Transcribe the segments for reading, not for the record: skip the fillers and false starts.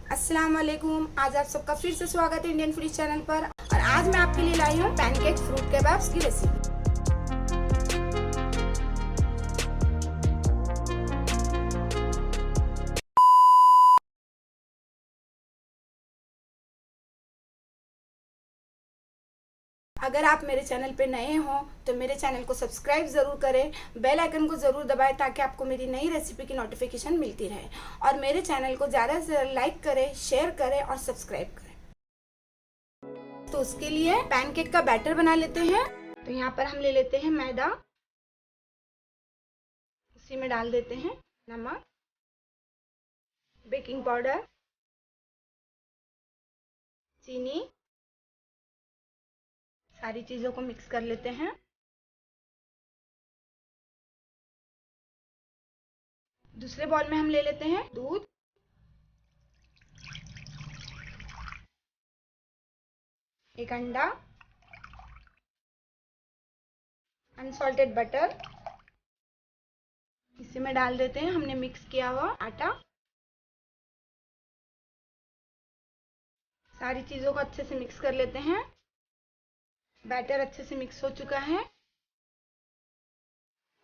अस्सलाम वालेकुम। आज आप सबका फिर से स्वागत है इंडियन फूडीज चैनल पर। और आज मैं आपके लिए लाई हूँ पैनकेक फ्रूट केबाब्स की रेसिपी। अगर आप मेरे चैनल पे नए हों तो मेरे चैनल को सब्सक्राइब ज़रूर करें, बेल आइकन को ज़रूर दबाएं ताकि आपको मेरी नई रेसिपी की नोटिफिकेशन मिलती रहे। और मेरे चैनल को ज़्यादा से ज़्यादा लाइक करें, शेयर करें और सब्सक्राइब करें। तो उसके लिए पैनकेक का बैटर बना लेते हैं। तो यहाँ पर हम ले लेते हैं मैदा, उसी में डाल देते हैं नमक, बेकिंग पाउडर, चीनी, सारी चीज़ों को मिक्स कर लेते हैं। दूसरे बॉल में हम ले लेते हैं दूध, एक अंडा, अनसॉल्टेड बटर, इसी में डाल देते हैं हमने मिक्स किया हुआ आटा। सारी चीज़ों को अच्छे से मिक्स कर लेते हैं। बैटर अच्छे से मिक्स हो चुका है,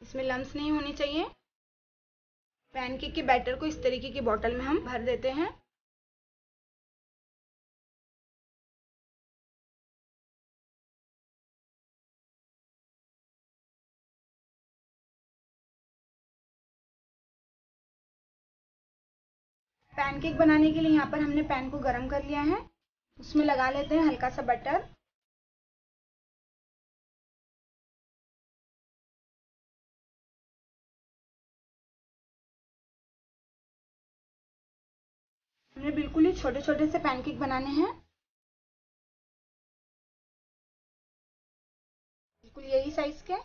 इसमें लम्स नहीं होनी चाहिए। पैनकेक के बैटर को इस तरीके की बोतल में हम भर देते हैं। पैनकेक बनाने के लिए यहाँ पर हमने पैन को गरम कर लिया है, उसमें लगा लेते हैं हल्का सा बटर। हमने बिल्कुल ही छोटे छोटे से पैनकेक बनाने हैं, बिल्कुल यही साइज के।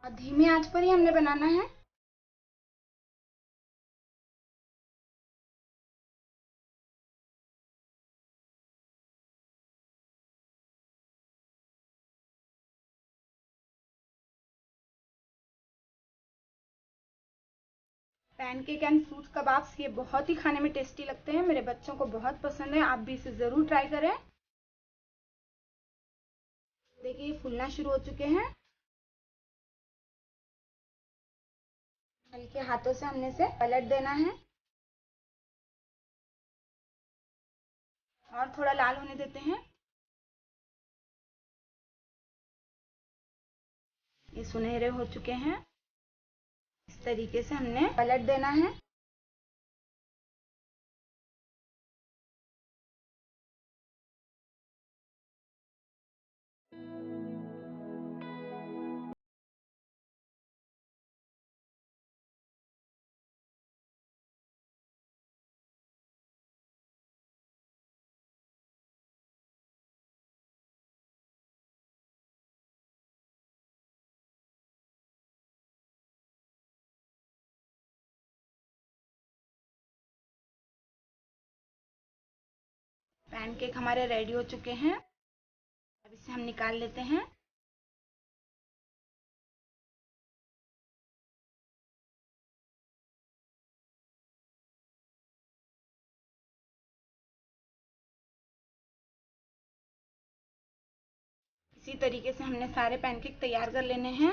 और धीमी आंच पर ही हमने बनाना है। पैनकेक एंड फ्रूट कबाब्स ये बहुत ही खाने में टेस्टी लगते हैं, मेरे बच्चों को बहुत पसंद है। आप भी इसे ज़रूर ट्राई करें। देखिए ये फूलना शुरू हो चुके हैं। हल्के हाथों से हमने इसे पलट देना है और थोड़ा लाल होने देते हैं। ये सुनहरे हो चुके हैं, इस तरीके से हमने पलट देना है। पैनकेक हमारे रेडी हो चुके हैं, अब इसे हम निकाल लेते हैं। इसी तरीके से हमने सारे पैनकेक तैयार कर लेने हैं।